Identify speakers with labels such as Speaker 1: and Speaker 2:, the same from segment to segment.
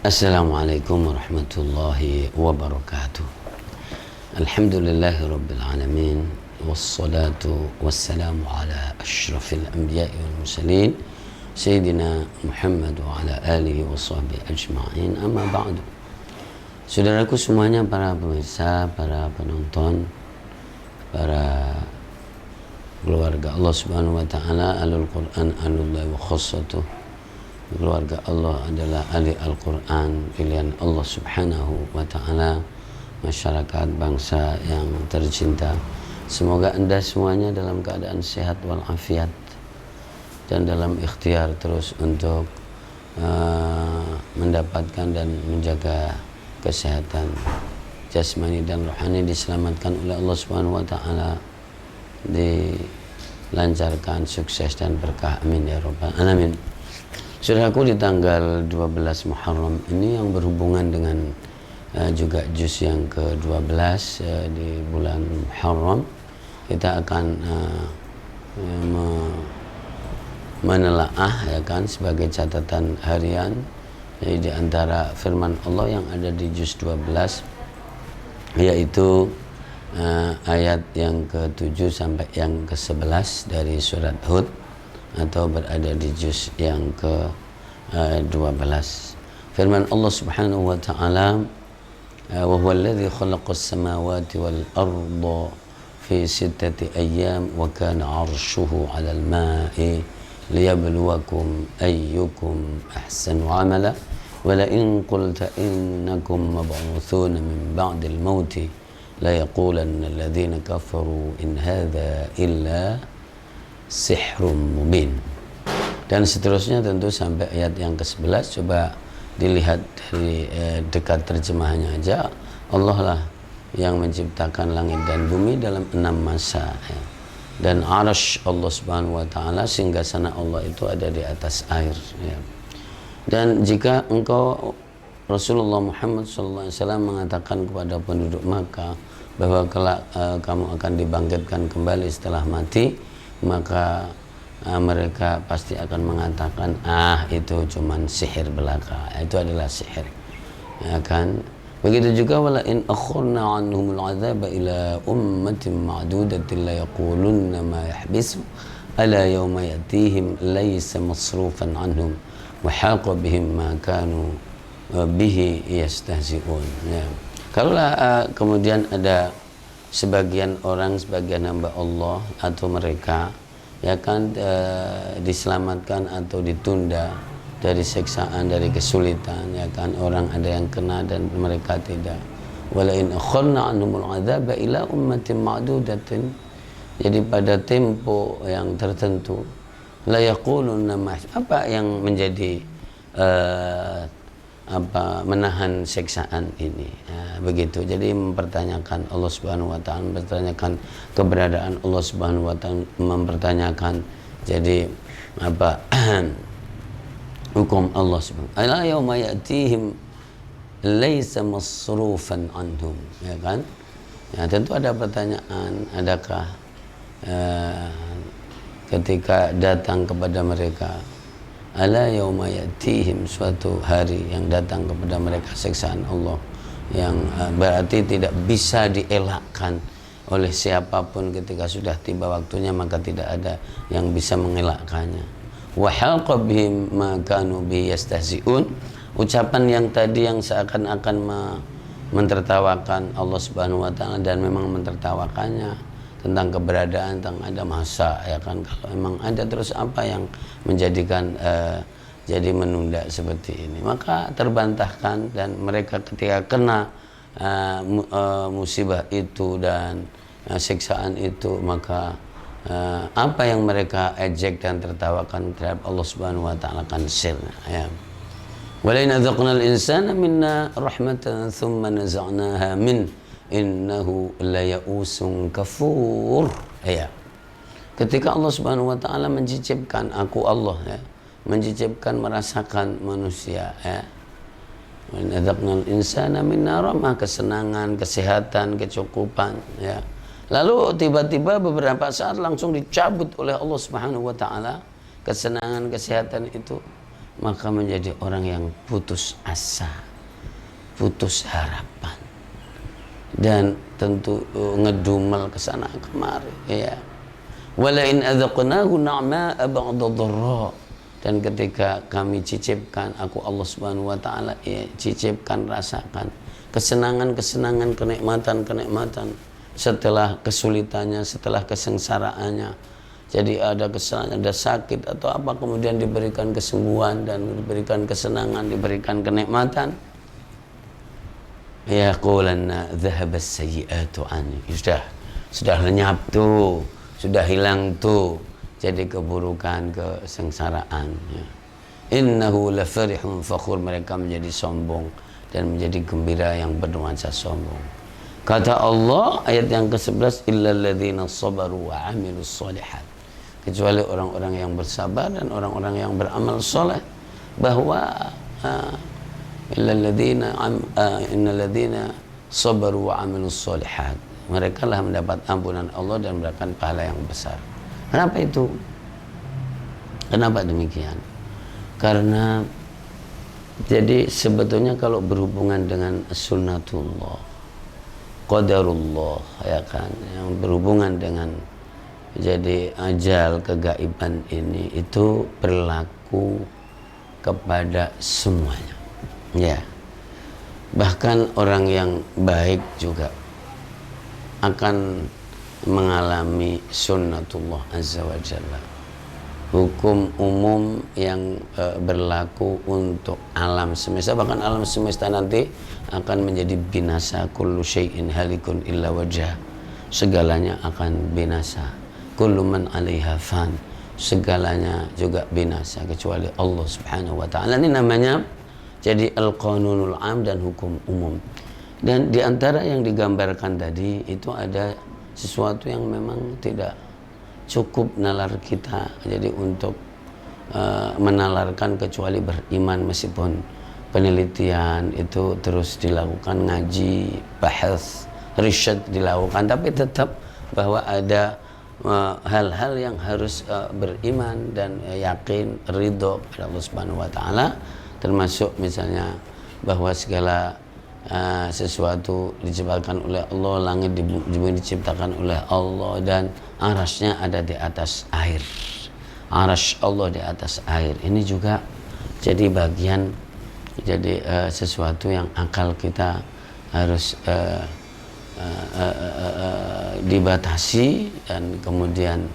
Speaker 1: Assalamualaikum warahmatullahi wabarakatuh. Alhamdulillahi rabbil alamin. Wassalatu wassalamu ala ashrafil anbiya'i wal mursalin Sayyidina Muhammad wa ala alihi wa sahbihi ajma'in. Amma ba'du. Saudaraku semuanya, para pemirsa, para penonton, para keluarga Allah subhanahu wa ta'ala, alul Quran alullahi wa khassatuh. Keluarga Allah adalah ahli Al-Quran, pilihan Allah subhanahu wa ta'ala, masyarakat bangsa yang tercinta. Semoga anda semuanya dalam keadaan sehat walafiat dan dalam ikhtiar terus untuk mendapatkan dan menjaga kesehatan jasmani dan rohani, diselamatkan oleh Allah subhanahu wa ta'ala, dilancarkan sukses dan berkah, amin ya rabbal alamin. Saudaraku, di tanggal 12 Muharram ini yang berhubungan dengan juga juz yang ke-12 di bulan Muharram, kita akan menelaah, ya kan, sebagai catatan harian. Jadi di antara firman Allah yang ada di juz 12, yaitu ayat yang ke-7 sampai yang ke-11 dari surat Hud, atau berada di juz yang ke-12. Firman Allah subhanahu wa ta'ala, wa huwa alladhi khalaqas samawati wal arda fi sittati ayyam wa kana 'arshuhu 'alal ma'i liyabluwakum ayyukum ahsanu 'amala wa la in qulta innakum mab'uthuna min ba'dil mauti la yaqulanna alladhina kafaru in hadha illa sihrun mubin. Dan seterusnya tentu sampai ayat yang ke-11. Coba dilihat dari dekat terjemahannya aja. Allah lah yang menciptakan langit dan bumi dalam 6 masa, ya. Dan arasy Allah subhanahu wa ta'ala, singgasana Allah itu ada di atas air, ya. Dan jika engkau, Rasulullah Muhammad SAW, mengatakan kepada penduduk Makkah bahwa kelak kamu akan dibangkitkan kembali setelah mati, maka mereka pasti akan mengatakan, itu cuman sihir belaka, itu adalah sihir, ya kan. Begitu juga wala in akhurna anhumul azaba ila ummatin ma'dudatin la yaqulunna ma yahbisu ala yawma yatihim laysa masrufan anhum wa haqa bihim ma kanu bihi yastahzi'un, ya. Kalaulah kemudian ada sebagian orang, sebagian hamba Allah atau mereka, ya kan, diselamatkan atau ditunda dari siksaan, dari kesulitan, ya kan, orang ada yang kena dan mereka tidak. Wala in akhirna anhumul adzaba ila ummatin ma'dudatin, jadi pada tempo yang tertentu, la yaquluna apa yang menjadi menahan siksaan ini, ya, begitu. Jadi mempertanyakan Allah subhanahu wa ta'ala, mempertanyakan keberadaan Allah subhanahu wa ta'ala, mempertanyakan jadi hukum Allah subhanahu wa ta'ala. Yauma ya'tihim laisa masrufan anhum, ya kan, ya, tentu ada pertanyaan, adakah ketika datang kepada mereka, ala yauma ya'tihim, suatu hari yang datang kepada mereka siksaan Allah yang berarti tidak bisa dielakkan oleh siapapun. Ketika sudah tiba waktunya, maka tidak ada yang bisa mengelakkannya. Wa haqa bihim ma kanu bihi yastahzi'un, ucapan yang tadi yang seakan-akan mentertawakan Allah subhanahu wa ta'ala, dan memang mentertawakannya tentang keberadaan, tentang ada masa, ya kan. Kalau memang ada, terus apa yang menjadikan jadi menunda seperti ini? Maka terbantahkan, dan mereka ketika kena musibah itu dan siksaan itu, maka apa yang mereka ejek dan tertawakan terhadap Allah subhanahu wa ta'ala kan sirna, ya. Walain adzaqnal insana minna rahmatan thumma naza'naha min innahu laya'usun kafur, ya. Ketika Allah subhanahu wa ta'ala mencicipkan, aku Allah, ya, mencicipkan, merasakan manusia, ya. Walain adzaqnal insana minna rahmah, kesenangan, kesehatan, kecukupan, ya. Lalu tiba-tiba beberapa saat langsung dicabut oleh Allah subhanahu wa ta'ala kesenangan, kesehatan itu, maka menjadi orang yang putus asa, putus harapan, dan tentu ngedumel ke sana kemari, ya. Wala in adzaqnahu na'ma'a ba'da dharra, dan ketika kami cicipkan, aku Allah Subhanahu wa taala, ya, cicipkan, rasakan kesenangan-kesenangan, kenikmatan-kenikmatan setelah kesulitannya, setelah kesengsaraannya. Jadi ada kesenangan, ada sakit atau apa, kemudian diberikan kesembuhan dan diberikan kesenangan, diberikan kenikmatan. Ya qulanna dhahabas sayyi'atu anni, sudah lenyap tuh, sudah hilang tuh, jadi keburukan, kesengsaraan, ya. Innahu lafarihun fakhur, mereka menjadi sombong dan menjadi gembira yang bernuansa sombong. Kata Allah ayat yang ke-11, illal ladzina sabaru wa amilus sholihat, kecuali orang-orang yang bersabar dan orang-orang yang beramal soleh, bahwa innal ladzina sabaru wa amilus sholihat, mereka lah mendapat ampunan Allah dan mendapatkan pahala yang besar. Kenapa itu? Kenapa demikian? Karena jadi sebetulnya kalau berhubungan dengan sunnatullah, qadarullah, ya kan, yang berhubungan dengan jadi ajal, kegaiban ini, itu berlaku kepada semuanya, ya. Bahkan orang yang baik juga akan mengalami sunnatullah azza wa jalla, hukum umum yang berlaku untuk alam semesta. Bahkan alam semesta nanti akan menjadi binasa. Kullu syai'in halikun illa wajah, segalanya akan binasa. Kullu man 'alaiha fan, segalanya juga binasa kecuali Allah Subhanahu wa taala. Ini namanya jadi al-qanunul am, dan hukum umum. Dan diantara yang digambarkan tadi itu ada sesuatu yang memang tidak cukup nalar kita, jadi untuk menalarkan kecuali beriman, meskipun penelitian itu terus dilakukan, ngaji, bahas, riset dilakukan, tapi tetap bahwa ada hal-hal yang harus beriman dan yakin, ridho pada Allah Subhanahu wa taala, termasuk misalnya bahwa segala sesuatu diciptakan oleh Allah, langit di bumi diciptakan oleh Allah, dan arasnya ada di atas air, aras Allah di atas air. Ini juga jadi bagian, jadi sesuatu yang akal kita harus dibatasi, dan kemudian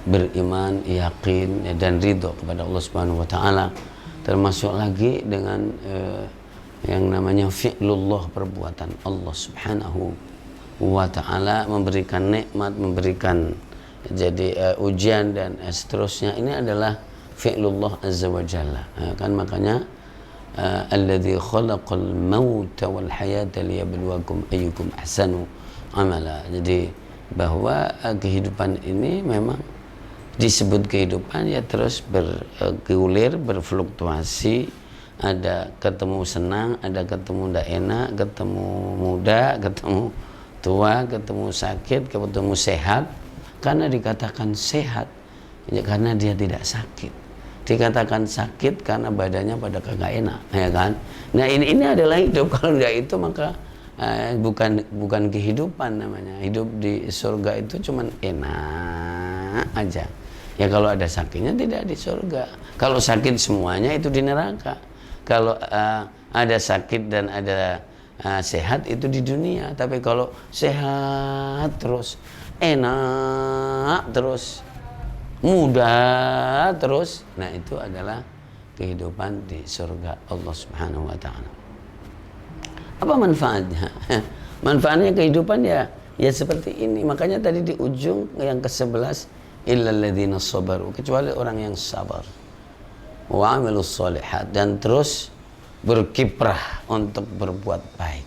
Speaker 1: beriman, yakin, dan ridho kepada Allah Subhanahu wa taala. Termasuk lagi dengan yang namanya fi'lullah, perbuatan Allah Subhanahu wa ta'ala, memberikan nikmat, memberikan jadi ujian dan seterusnya. Ini adalah fi'lullah azza wa jalla, kan. Makanya alladzi khalaqal mauta wal hayata liyabluwakum ayyukum ahsanu amala. Jadi bahwa kehidupan ini memang disebut kehidupan, ya terus bergulir, berfluktuasi. Ada ketemu senang, ada ketemu tidak enak, ketemu muda, ketemu tua, ketemu sakit, ketemu sehat. Karena dikatakan sehat, ya karena dia tidak sakit. Dikatakan sakit karena badannya pada kagak enak, ya kan. Nah ini adalah hidup. Kalau tidak itu maka bukan kehidupan namanya. Hidup di surga itu cuman enak aja. Ya kalau ada sakitnya tidak di surga. Kalau sakit semuanya itu di neraka. Kalau ada sakit dan ada sehat itu di dunia. Tapi kalau sehat terus, enak terus, mudah terus, nah itu adalah kehidupan di surga Allah Subhanahu wa ta'ala. Apa manfaatnya? Manfaatnya kehidupan ya seperti ini. Makanya tadi di ujung yang ke-11, illal ladzina sabaru, kecuali orang yang sabar, wa amilus sholihat, dan terus berkiprah untuk berbuat baik.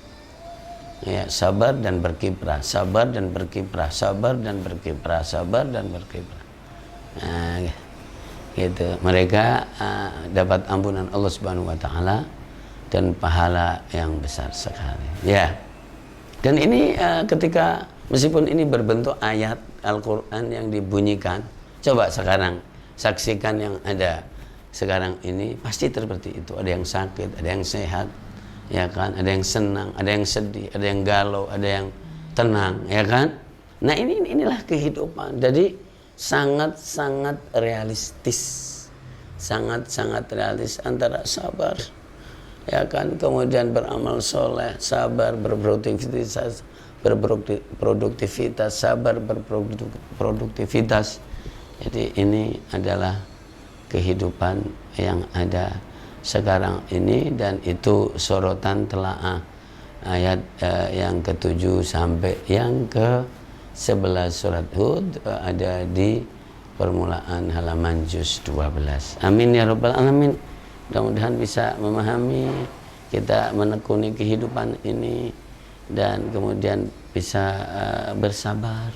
Speaker 1: Ya, sabar dan berkiprah, sabar dan berkiprah, sabar dan berkiprah, sabar dan berkiprah. Nah, gitu. Mereka dapat ampunan Allah Subhanahu wa taala dan pahala yang besar sekali. Ya. Dan ini ketika meskipun ini berbentuk ayat Al-Qur'an yang dibunyikan, coba sekarang saksikan yang ada sekarang ini pasti seperti itu. Ada yang sakit, ada yang sehat, ya kan? Ada yang senang, ada yang sedih, ada yang galau, ada yang tenang, ya kan? Nah inilah kehidupan. Jadi sangat-sangat realistis, sangat-sangat realistis antara sabar, ya kan? Kemudian beramal soleh, sabar, berproduktivitas, sabar, berproduktivitas. Jadi ini adalah kehidupan yang ada sekarang ini, dan itu sorotan telaah ayat yang ke-7 sampai yang ke-11 surat Hud ada di permulaan halaman juz 12. Amin ya rabbal alamin. Mudah-mudahan bisa memahami, kita menekuni kehidupan ini, dan kemudian bisa bersabar,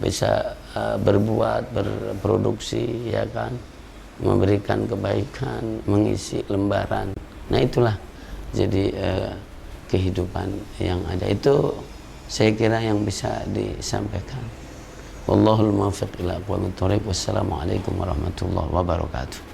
Speaker 1: bisa berbuat, berproduksi, ya kan, memberikan kebaikan, mengisi lembaran. Nah itulah jadi kehidupan yang ada. Itu saya kira yang bisa disampaikan. Wallahul muwaffiq ila aqwamit thoriq. Wassalamualaikum warahmatullahi wabarakatuh.